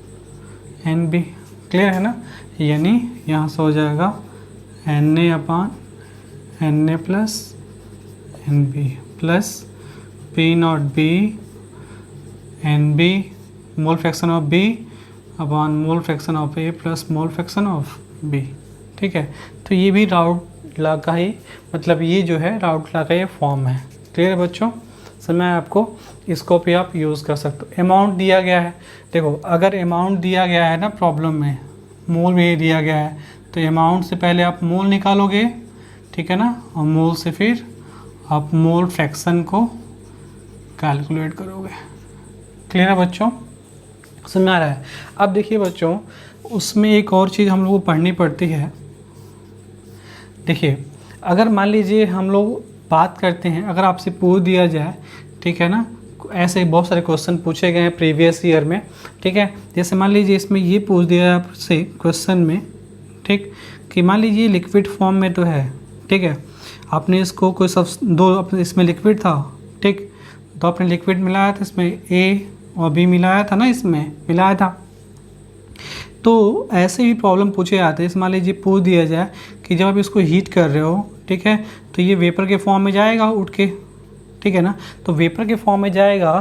Nb। Clear है ना, यानी यहाँ से हो जाएगा Na upon Na plus Nb plus P0B Nb mole fraction of B upon mole fraction of A plus mole fraction of B। ठीक है, तो ये भी राउट लॉ का ही, मतलब ये जो है राउट लॉ का ये फॉर्म है। क्लियर है बच्चों, समय आपको इसको भी आप यूज़ कर सकते हो। अमाउंट दिया गया है, देखो अगर अमाउंट दिया गया है ना प्रॉब्लम में, मोल भी दिया गया है, तो अमाउंट से पहले आप मोल निकालोगे, ठीक है ना, और मोल से फिर आप मोल फ्रैक्शन को कैलकुलेट करोगे। क्लियर है बच्चों, समझ आ रहा है। अब देखिए बच्चों, उसमें एक और चीज़ हम लोग को पढ़नी पड़ती है। देखिए अगर मान लीजिए हम लोग बात करते हैं, अगर आपसे पूछ दिया जाए, ठीक है ना, ऐसे बहुत सारे क्वेश्चन पूछे गए हैं प्रीवियस ईयर में, ठीक है, जैसे मान लीजिए इसमें ये पूछ दिया आपसे क्वेश्चन में, ठीक, कि मान लीजिए लिक्विड फॉर्म में तो है, ठीक है, आपने इसको कोई सब दो इसमें लिक्विड था, ठीक, तो आपने लिक्विड मिलाया था, इसमें ए और बी मिलाया था ना, इसमें मिलाया था। तो ऐसे ही प्रॉब्लम पूछे जाते हैं। मान लीजिए पूछ दिया जाए कि जब आप इसको हीट कर रहे हो, ठीक है, तो ये वेपर के फॉर्म में जाएगा उठ के, ठीक है ना, तो वेपर के फॉर्म में जाएगा,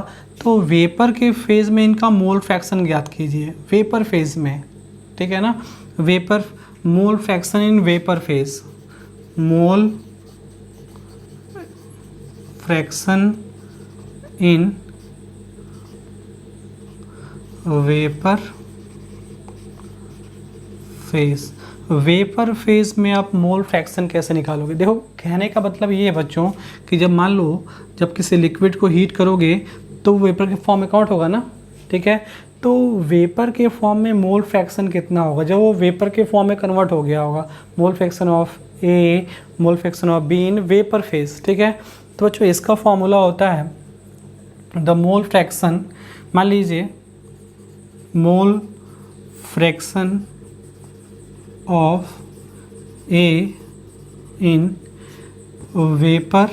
तो वेपर के फेज़ में इनका मोल फ्रैक्शन ज्ञात कीजिए, वेपर फेज़ में, ठीक है ना, vapour mole fraction in vapour phase, mole fraction in vapour phase. Vapour phase में आप मोल फ्रैक्शन कैसे निकालोगे? देखो कहने का मतलब ये है बच्चों कि जब मान लो जब किसी लिक्विड को हीट करोगे तो वेपर के फॉर्म में काउंट होगा ना, ठीक है, तो वेपर के फॉर्म में मोल फ्रैक्शन कितना होगा जब वो वेपर के फॉर्म में कन्वर्ट हो गया होगा, मोल fraction of A, mole fraction of B in vapour phase, ठीक है। तो बच्चों इसका फॉर्मूला होता है द मोल फ्रैक्शन, मान लीजिए मोल fraction of A in vapour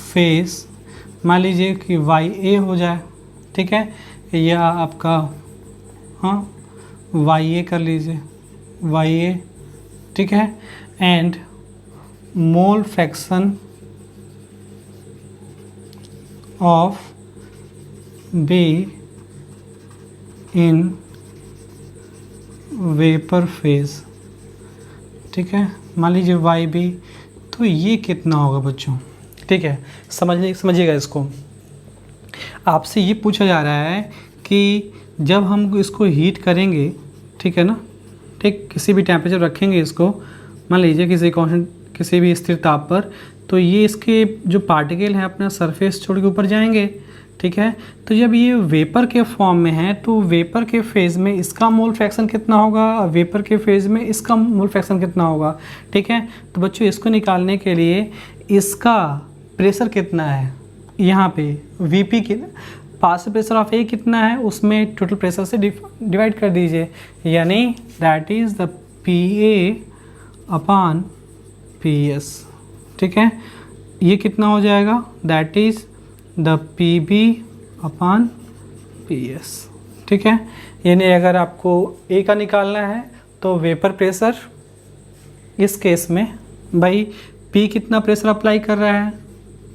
phase, मान लीजिए कि वाई ए हो जाए, ठीक है, या आपका वाई ए कर लीजिए, वाई ए, ठीक है, and mole fraction of B in vapour phase, ठीक है, मान लीजिए वाई बी, तो ये कितना होगा बच्चों, ठीक है, समझिएगा इसको। आपसे ये पूछा जा रहा है कि जब हम इसको हीट करेंगे, ठीक है ना, ठीक, किसी भी टेम्परेचर रखेंगे इसको, मान लीजिए किसी भी स्थिर ताप पर, तो ये इसके जो पार्टिकल हैं अपना सरफेस छोड़ के ऊपर जाएंगे, ठीक है, तो जब ये वेपर के फॉर्म में है तो वेपर के फेज़ में इसका मोल फ्रैक्शन कितना होगा और वेपर के फेज़ में इसका मोल फ्रैक्शन कितना होगा, ठीक है। तो बच्चों इसको निकालने के लिए इसका प्रेशर कितना है, यहाँ पे वीपी की पार्शियल प्रेशर ऑफ ए कितना है उसमें टोटल प्रेशर से डिवाइड कर दीजिए, यानी that is the P A upon P S, ठीक है, ये कितना हो जाएगा, that is the P B upon P S, ठीक है। यानी अगर आपको ए का निकालना है तो वेपर प्रेशर, इस केस में भाई पी कितना प्रेशर अप्लाई कर रहा है,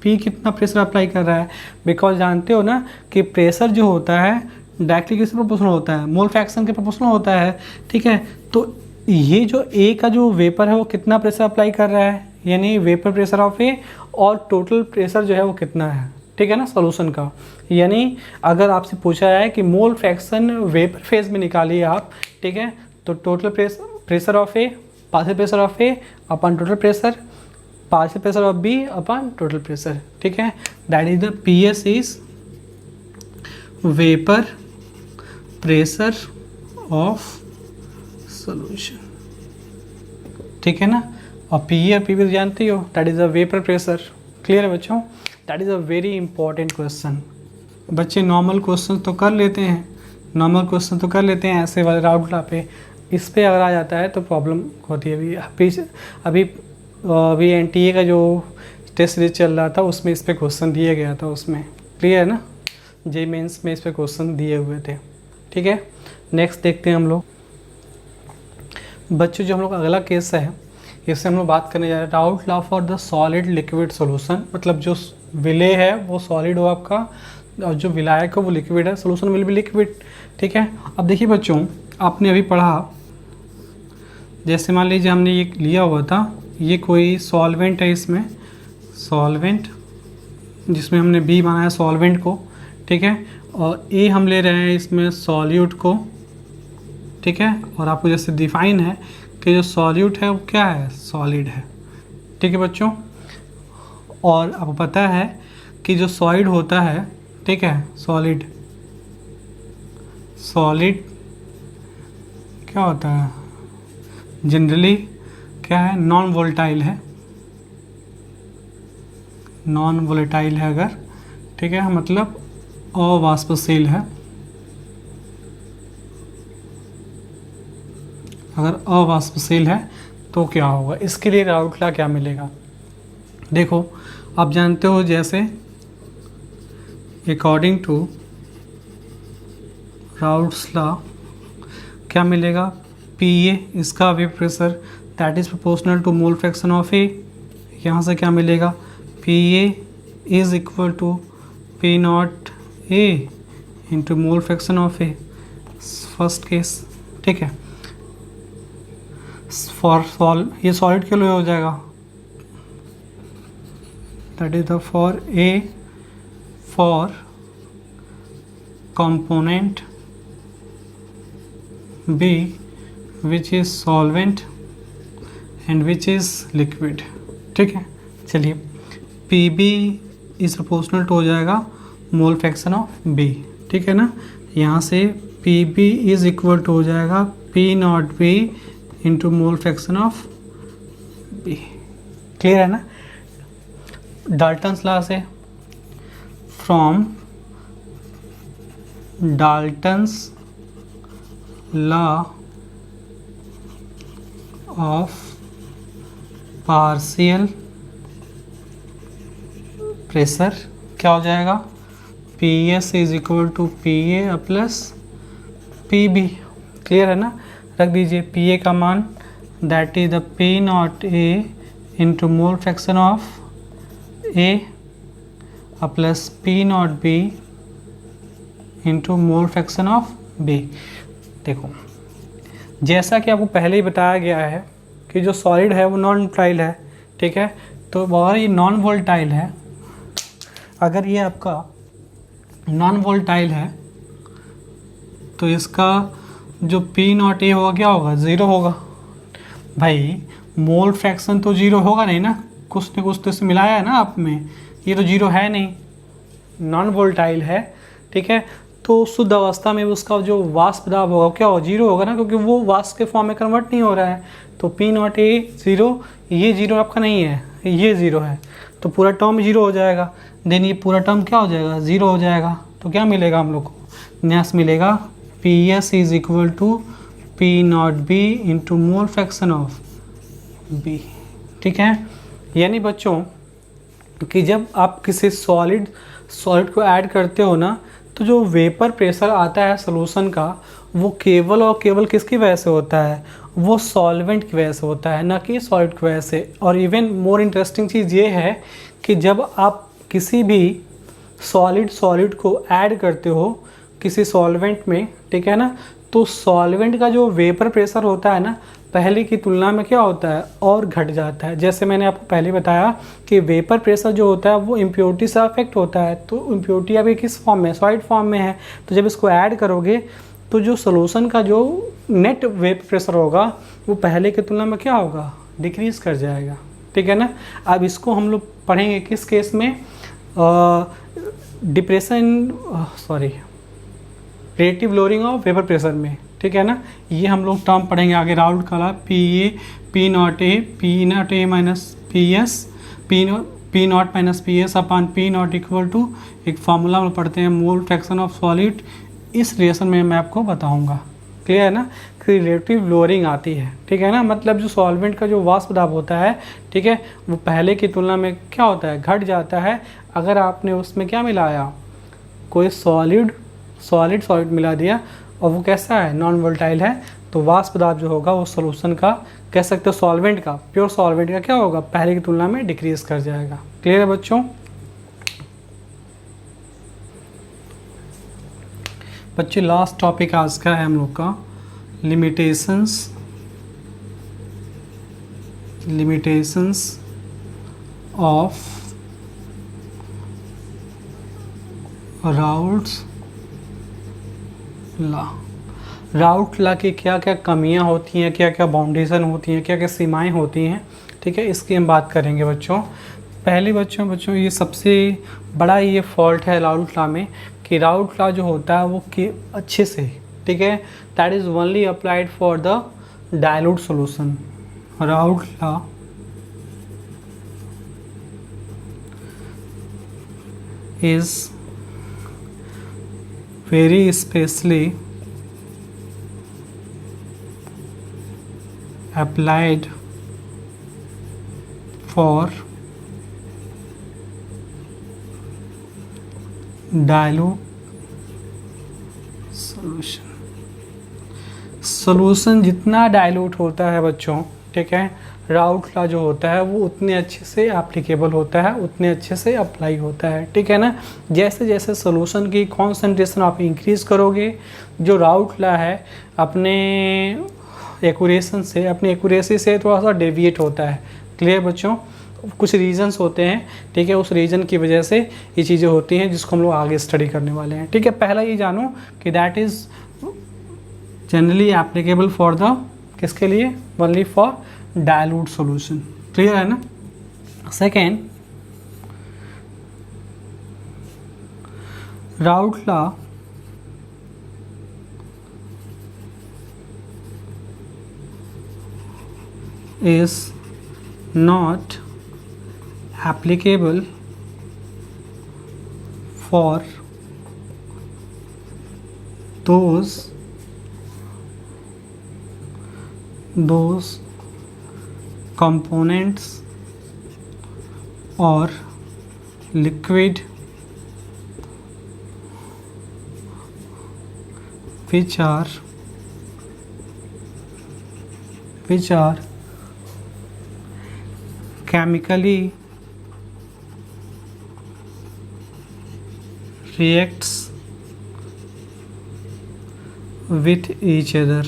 पी कितना प्रेशर अप्लाई कर रहा है, बिकॉज जानते हो ना कि प्रेशर जो होता है डायरेक्टली किससे प्रोपोर्शनल होता है, मोल फ्रैक्शन के प्रोपोर्शनल होता है, ठीक है। तो ये जो ए का जो वेपर है वो कितना प्रेशर अप्लाई कर रहा है, यानी वेपर प्रेशर ऑफ ए, और टोटल प्रेशर जो है वो कितना है, ठीक है ना, सॉल्यूशन का। यानी अगर आपसे पूछा है कि मोल फ्रैक्शन वेपर फेज में निकालिए आप, ठीक है, तो total pressure of A, partial pressure of A upon total pressure, partial pressure of B upon total pressure, ठीक है, that is the PS is vapour pressure of solution, ठीक है ना। और PE और PB जानते हो, that is a vapour pressure. Clear है बच्चों, that is a very important question. बच्चे नॉर्मल क्वेश्चन तो कर लेते हैं, नॉर्मल क्वेश्चन तो कर लेते हैं ऐसे वाले राउंड पे, इस पे अगर आ जाता है तो प्रॉब्लम होती है। अभी NTA का जो टेस्ट सीरीज चल रहा था उसमें इस पे क्वेश्चन दिया गया था उसमें। क्लियर है ना, JEE मेंस में इस पे क्वेश्चन दिए हुए थे, ठीक है। नेक्स्ट देखते हैं हम लोग बच्चों, जो हम लोग अगला केस है इससे हम लोग बात करने जा रहे हैं Raoult law for the solid liquid solution. मतलब जो विलेय है वो सॉलिड हो आपका, और जो विलायक हो वो लिक्विड है, सॉल्यूशन विल बी लिक्विड, ठीक है। अब देखिए बच्चों, आपने अभी पढ़ा, जैसे मान लीजिए हमने ये लिया हुआ था, ये कोई सॉल्वेंट है, इसमें सॉल्वेंट जिसमें हमने B बनाया सॉल्वेंट को, ठीक है, और A हम ले रहे हैं इसमें सॉल्यूट को, ठीक है। और आपको जैसे डिफाइन है कि जो सॉल्यूट है वो क्या है, सॉलिड है, ठीक है बच्चों। और आपको पता है कि जो सॉलिड होता है, ठीक है, सॉलिड क्या होता है, जनरली क्या है, नॉन वोलेटाइल है, नॉन वोलेटाइल है अगर, ठीक है, मतलब अवाष्पशील है। अगर अवाष्पशील है तो क्या होगा, इसके लिए राउट लॉ क्या मिलेगा। देखो आप जानते हो, जैसे अकॉर्डिंग टू राउट्स लॉ क्या मिलेगा, PA इसका vapour pressure that is proportional to mole fraction of A। यहाँ से क्या मिलेगा, PA is equal to P not A into mole fraction of A, first case, ठीक है। ये सॉलिड के लिए हो जाएगा, that is the for A for component B which is solvent and which is liquid, ठीक है। चलिए PB इज प्रोपोर्शनल टू हो जाएगा मोल फ्रैक्शन ऑफ B, ठीक है ना। यहाँ से PB इज इक्वल टू हो जाएगा P not B into mole fraction of B। Clear है ना, डाल्टन्स लॉ से, from Dalton's law of partial pressure क्या हो जाएगा, PS is equal to PA plus PB। Clear है ना, रख दीजिए PA का मान that is the P not A into mole fraction of A plus P not B into mole fraction of B। देखो जैसा कि आपको पहले ही बताया गया है कि जो सॉलिड है वो नॉन वोलेटाइल है, ठीक है। तो अगर ये नॉन वोलेटाइल है, अगर ये आपका नॉन वोलेटाइल है तो इसका जो P नॉट A होगा क्या होगा, ज़ीरो होगा। भाई मोल फ्रैक्शन तो ज़ीरो होगा नहीं ना, कुछ न कुछ तो इससे मिलाया है ना आप में, ये तो ज़ीरो है नहीं, नॉन वोलेटाइल है, ठीक है। तो शुद्ध अवस्था में उसका जो वाष्प दाब होगा क्या होगा, जीरो होगा ना, क्योंकि वो वाष्प के फॉर्म में कन्वर्ट नहीं हो रहा है। तो P नॉट A ज़ीरो, ये ज़ीरो आपका नहीं है, ये ज़ीरो है, तो पूरा टर्म ज़ीरो हो जाएगा। देन ये पूरा टर्म क्या हो जाएगा, ज़ीरो हो जाएगा। तो क्या मिलेगा हम लोग को, न्यास मिलेगा PS is equal to P not B into mole fraction of B, ठीक है। यानी बच्चों कि जब आप किसी सॉलिड को ऐड करते हो ना, तो जो वेपर प्रेशर आता है सॉल्यूशन का, वो केवल और केवल किसकी वजह से होता है, वो सॉल्वेंट की वजह से होता है, ना कि सॉलिड की वजह से। और इवन मोर इंटरेस्टिंग चीज़ ये है कि जब आप किसी भी सॉलिड को ऐड करते हो किसी सॉल्वेंट में, ठीक है ना, तो सॉल्वेंट का जो वेपर प्रेशर होता है ना, पहले की तुलना में क्या होता है और घट जाता है। जैसे मैंने आपको पहले बताया कि वेपर प्रेशर जो होता है वो इम्प्योरिटी से अफेक्ट होता है, तो इम्प्योरिटी अभी किस फॉर्म में, सॉलिड फॉर्म में है, तो जब इसको ऐड करोगे तो जो सोल्यूशन का जो नेट वेपर प्रेशर होगा वो पहले की तुलना में क्या होगा, डिक्रीज़ कर जाएगा, ठीक है ना। अब इसको हम लोग पढ़ेंगे किस केस में, relative lowering of vapour pressure में, ठीक है ना। ये हम लोग टर्म पढ़ेंगे आगे, राउल्ट का P not A minus P S, P not minus P S upon P not equal to, एक फार्मूला हम पढ़ते हैं मोल फ्रैक्शन ऑफ सॉलिड, इस रिलेशन में मैं आपको बताऊंगा, क्लियर है ना। रिलेटिव लोअरिंग आती है, ठीक है ना, मतलब जो सॉल्वेंट का जो वाष्प दाब होता है, ठीक है, वो पहले की तुलना में क्या होता है, घट जाता है। अगर आपने उसमें क्या मिलाया, कोई सॉलिड मिला दिया और वो कैसा है, नॉन वोलेटाइल है, तो वाष्प दाब जो होगा वो सॉल्यूशन का, कह सकते हो सॉल्वेंट का, प्योर सॉल्वेंट का क्या होगा, पहले की तुलना में डिक्रीज कर जाएगा। क्लियर है बच्चों। बच्चे लास्ट टॉपिक आज का है हम लोग का लिमिटेशंस ऑफ राउल्ट लॉ की क्या क्या कमियां होती हैं, क्या क्या बाउंडेशन होती हैं, क्या क्या सीमाएं होती हैं, ठीक है, इसकी हम बात करेंगे बच्चों। पहले बच्चों ये सबसे बड़ा ये फॉल्ट है राउल्ट लॉ में कि राउल्ट लॉ जो होता है वो कि अच्छे से, ठीक है, that is only applied for the dilute solution. Raoult law is very specially applied for dilute solution जितना डाइल्यूट होता है बच्चों, ठीक है, राउल्ट लॉ जो होता है वो उतने अच्छे से एप्लीकेबल होता है, उतने अच्छे से अप्लाई होता है, ठीक है ना। जैसे जैसे सॉल्यूशन की कॉन्सेंट्रेशन आप इंक्रीज करोगे, जो राउल्ट लॉ है अपने एक्यूरेसी से थोड़ा सा डेविएट होता है। क्लियर बच्चों, कुछ रीजंस होते हैं, ठीक है, उस रीजन की वजह से ये चीज़ें होती हैं जिसको हम लोग आगे स्टडी करने वाले हैं, ठीक है। पहला ये जानो कि that is generally applicable for the, किसके लिए, only for dilute solution, clear है ना। Second, Raoult law is not applicable for those components or liquid which are chemically reacts with each other।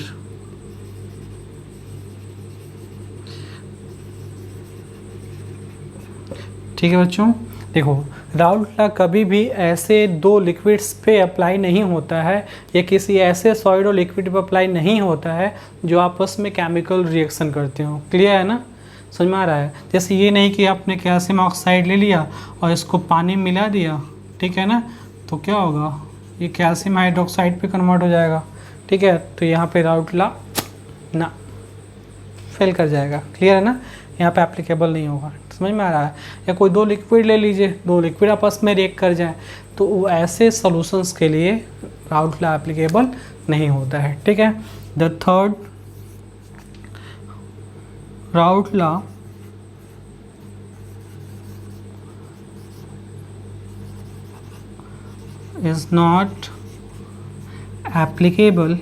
ठीक है बच्चों, देखो राउल्ट लॉ कभी भी ऐसे दो लिक्विड्स पे अप्लाई नहीं होता है या किसी ऐसे सॉलिड और लिक्विड पे अप्लाई नहीं होता है जो आपस में केमिकल रिएक्शन करते हो। क्लियर है ना, समझ में आ रहा है। जैसे ये नहीं कि आपने कैल्शियम ऑक्साइड ले लिया और इसको पानी में मिला दिया, ठीक है ना, तो क्या होगा, ये कैल्शियम हाइड्रोक्साइड पे कन्वर्ट हो जाएगा, ठीक है, तो यहाँ पे राउल्ट लॉ ना फेल कर जाएगा। क्लियर है ना, यहाँ पे एप्लीकेबल नहीं होगा। समझ में आ रहा है। या कोई दो लिक्विड ले लीजिए, दो लिक्विड आपस में रिएक्ट कर जाएं, तो वो ऐसे सॉल्यूशंस के लिए राउल्ट लॉ एप्लीकेबल नहीं होता है, ठीक है। The third, Raoult law is not applicable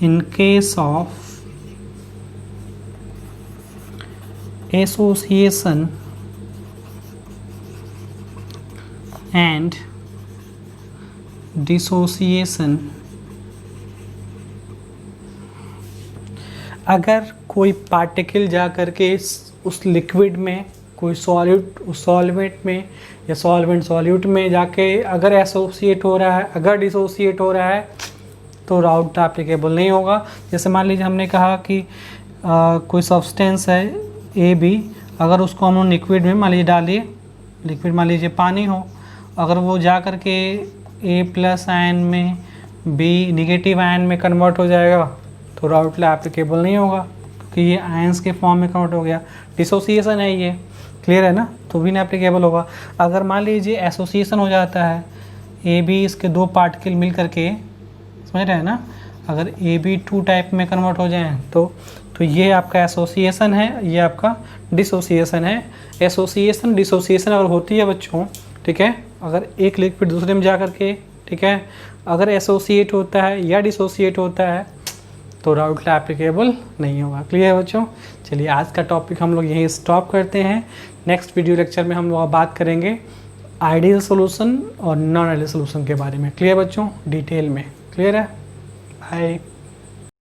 in case of association and dissociation अगर कोई पार्टिकल जा कर के उस लिक्विड में, कोई सॉल्वेंट में या सॉल्यूट में जाके अगर एसोसिएट हो रहा है, अगर डिसोसिएट हो रहा है, तो राउट एप्लीकेबल नहीं होगा। जैसे मान लीजिए हमने कहा कि कोई सब्सटेंस है AB, अगर उसको हम लिक्विड में मान लीजिए डालिए, लिक्विड मान लीजिए पानी हो, अगर वो जा कर के A+ आयन में B नेगेटिव आयन में कन्वर्ट हो जाएगा तो राउट लॉ एप्लीकेबल नहीं होगा, क्योंकि ये आयंस के फॉर्म में कन्वर्ट हो गया, डिसोसिएशन है ये, क्लियर है ना, तो भी नहीं एप्लीकेबल होगा। अगर मान लीजिए एसोसिएशन हो जाता है, AB इसके 2 पार्टिकल मिल करके, समझ रहे हैं ना, अगर AB 2 टाइप में कन्वर्ट हो जाए तो ये आपका एसोसिएशन है, ये आपका डिसोसिएशन है। एसोसिएशन डिसोसिएशन अगर होती है बच्चों, ठीक है, अगर एक लिक्विड दूसरे में जा करके, ठीक है, अगर एसोसिएट होता है या डिसोसिएट होता है तो राउट लॉ एप्लीकेबल नहीं होगा। क्लियर है बच्चों? चलिए आज का टॉपिक हम लोग यहीं स्टॉप करते हैं। नेक्स्ट वीडियो लेक्चर में हम लोग बात करेंगे आइडियल सॉल्यूशन और नॉन आइडियल सॉल्यूशन के बारे में। क्लियर बच्चों? डिटेल में। क्लियर है? बाय।